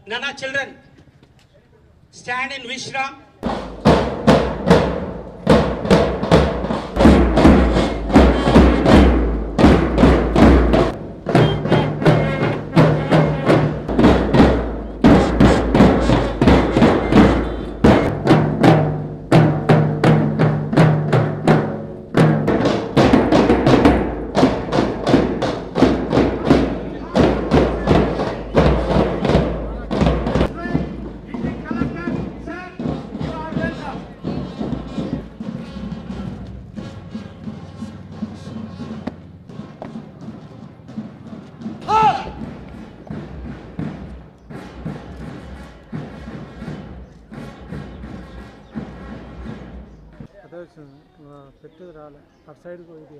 Nana children, stand in Vishram. పెట్టేది రాలే అటు సైడ్ ఇది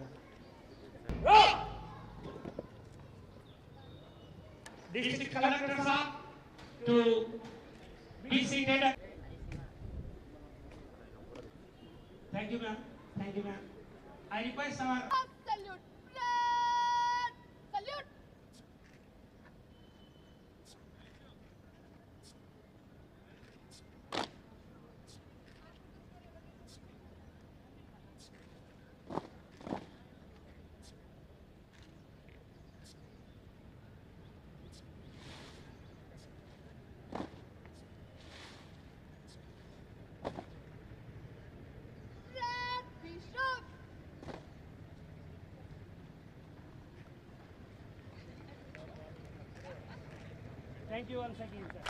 District Collector sir to be seated. Thank you ma'am. Thank you ma'am. I request our Salute. Flag. Salute. Flag. Bishop. thank you once again sir.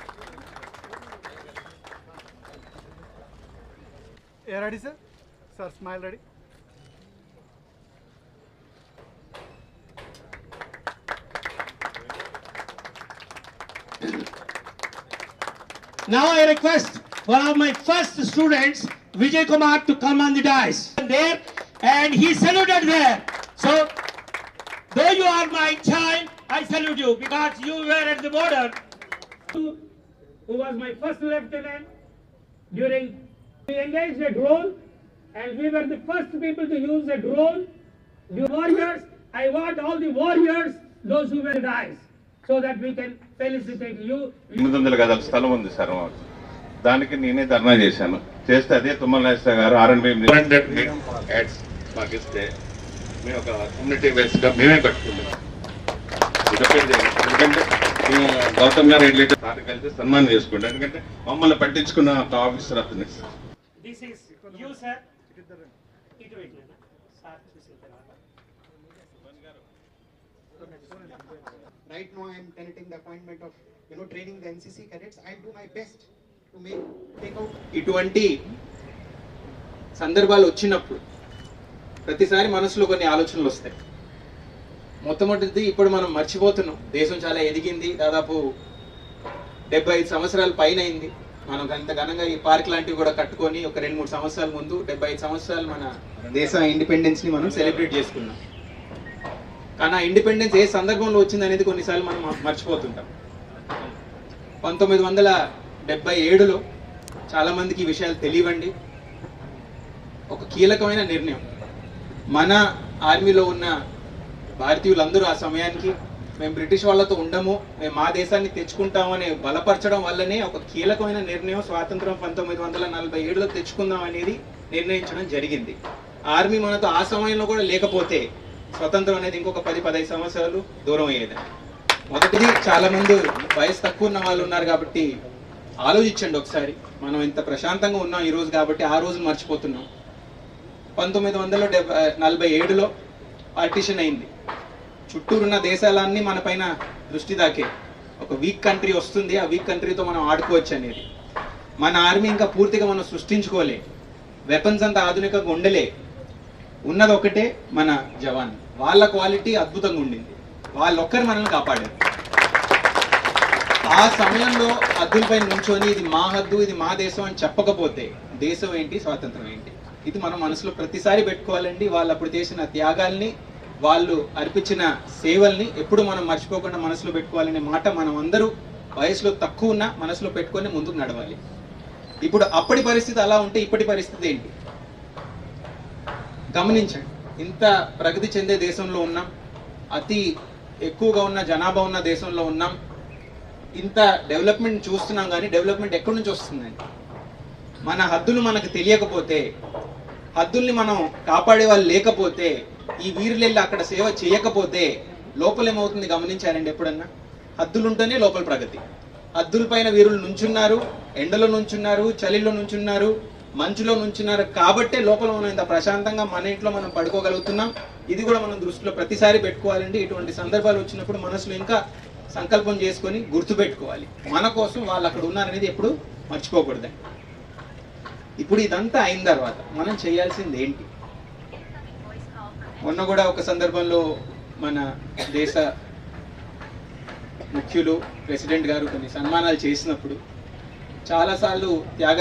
ready sir? Sir, smile ready? Now I request one of my first students, Vijay Kumar, to come on the dais. There, and he saluted there. So, though you are my child, I salute you because you were at the border. Who was my first lieutenant during we engaged a drone, and we were the first people to use a drone. The warriors, I want all the warriors, those who were dies, so that we can felicitate you. 800 గజాల స్థలం ఉంది sir మాకు. దానికి నేనే ధర్నా చేశాను. చేస్తే అదే తుమ్మల నాగేశ్వర గారు R&B యాడ్స్ మాకు ఇస్తే మేము ఒక కమ్యూనిటీ బేస్గా మేమే కట్టుకుంటాం. ఎందుకంటే గౌతమ్ గారు ఏంటంటే సార్కి వెళ్తే సన్మానం చేసుకుంటాం. ఎందుకంటే మమ్మల్ని పట్టించుకున్న ఒక ఆఫీసర్ అతను. This is you, sir. Right now, I am tenanting the appointment of training the NCC cadets. I'll do my best to take out. ఇటువంటి సందర్భాలు వచ్చినప్పుడు ప్రతిసారి మనసులో కొన్ని ఆలోచనలు వస్తాయి. మొట్టమొదటిది ఇప్పుడు మనం మర్చిపోతున్నాం. దేశం చాలా ఎదిగింది. దాదాపు 75 సంవత్సరాల పైన అయింది. మనం అంత ఘనంగా ఈ పార్క్ లాంటివి కూడా కట్టుకొని ఒక 2-3 సంవత్సరాల ముందు 75 సంవత్సరాలు మన దేశ ఇండిపెండెన్స్ ని మనం సెలబ్రేట్ చేసుకున్నాం. కానీ ఆ ఇండిపెండెన్స్ ఏ సందర్భంలో వచ్చింది అనేది కొన్నిసార్లు మనం మర్చిపోతుంటాం. 1977లో చాలా మందికి ఈ విషయాలు తెలియవండి. ఒక కీలకమైన నిర్ణయం. మన ఆర్మీలో ఉన్న భారతీయులందరూ ఆ సమయానికి మేము బ్రిటిష్ వాళ్ళతో ఉండము, మేము మా దేశాన్ని తెచ్చుకుంటామని బలపరచడం వల్లనే ఒక కీలకమైన నిర్ణయం స్వాతంత్రం 1947లో తెచ్చుకుందాం అనేది నిర్ణయించడం జరిగింది. ఆర్మీ మనతో ఆ సమయంలో కూడా లేకపోతే స్వతంత్రం అనేది ఇంకొక 10-15 సంవత్సరాలు దూరం అయ్యేది. మొదటిది చాలా మంది వయసు తక్కువ ఉన్న వాళ్ళు ఉన్నారు కాబట్టి ఆలోచించండి ఒకసారి. మనం ఇంత ప్రశాంతంగా ఉన్నాం ఈ రోజు కాబట్టి ఆ రోజు మర్చిపోతున్నాం. 1947లో పార్టీషన్ అయింది. చుట్టూరున్న దేశాలన్నీ మన పైన దృష్టి దాకే. ఒక వీక్ కంట్రీ వస్తుంది, ఆ వీక్ కంట్రీతో మనం ఆడుకోవచ్చు అనేది. మన ఆర్మీ ఇంకా పూర్తిగా మనం సృష్టించుకోలే, వెపన్స్ అంతా ఆధునికంగా ఉండలే. ఉన్నది ఒకటే మన జవాన్. వాళ్ళ క్వాలిటీ అద్భుతంగా ఉండింది. వాళ్ళొక్కరు మనల్ని కాపాడారు. ఆ సమయంలో హద్దులపై నుంచొని ఇది మా హద్దు, ఇది మా దేశం అని చెప్పకపోతే దేశం ఏంటి, స్వాతంత్రం ఏంటి? ఇది మనం మనసులో ప్రతిసారి పెట్టుకోవాలండి. వాళ్ళు అప్పుడు చేసిన త్యాగాల్ని, వాళ్ళు అర్పించిన సేవల్ని ఎప్పుడు మనం మర్చిపోకుండా మనసులో పెట్టుకోవాలనే మాట మనం అందరూ వయసులో తక్కువ ఉన్న మనసులో పెట్టుకొని ముందుకు నడవాలి. ఇప్పుడు అప్పటి పరిస్థితి అలా ఉంటే ఇప్పటి పరిస్థితి ఏంటి గమనించండి. ఇంత ప్రగతి చెందే దేశంలో ఉన్నాం, అతి ఎక్కువగా ఉన్న జనాభా ఉన్న దేశంలో ఉన్నాం. ఇంత డెవలప్మెంట్ చూస్తున్నాం, కానీ డెవలప్మెంట్ ఎక్కడి నుంచి వస్తుందండి? మన హద్దులు మనకు తెలియకపోతే, హద్దుల్ని మనం కాపాడే వాళ్ళు లేకపోతే, ఈ వీరులు వెళ్ళి అక్కడ సేవ చేయకపోతే లోపల ఏమవుతుంది గమనించారండి ఎప్పుడన్నా? హద్దులు ఉంటేనే లోపల ప్రగతి. హద్దుల పైన వీరులు నుంచున్నారు, ఎండలో నుంచున్నారు, చలిలో నుంచున్నారు, మంచులో నుంచున్నారు, కాబట్టే లోపల మనం ఇంత ప్రశాంతంగా మన ఇంట్లో మనం పడుకోగలుగుతున్నాం. ఇది కూడా మనం దృష్టిలో ప్రతిసారి పెట్టుకోవాలండి. ఇటువంటి సందర్భాలు వచ్చినప్పుడు మనసులో ఇంకా సంకల్పం చేసుకొని గుర్తుపెట్టుకోవాలి, మన కోసం వాళ్ళు అక్కడ ఉన్నారనేది ఎప్పుడు మర్చిపోకూడదండి. ఇప్పుడు ఇదంతా అయిన తర్వాత మనం చేయాల్సింది ఏంటి? మొన్న కూడా ఒక సందర్భంలో మన దేశ ముఖ్యులు ప్రెసిడెంట్ గారు కొన్ని సన్మానాలు చేసినప్పుడు చాలాసార్లు త్యాగ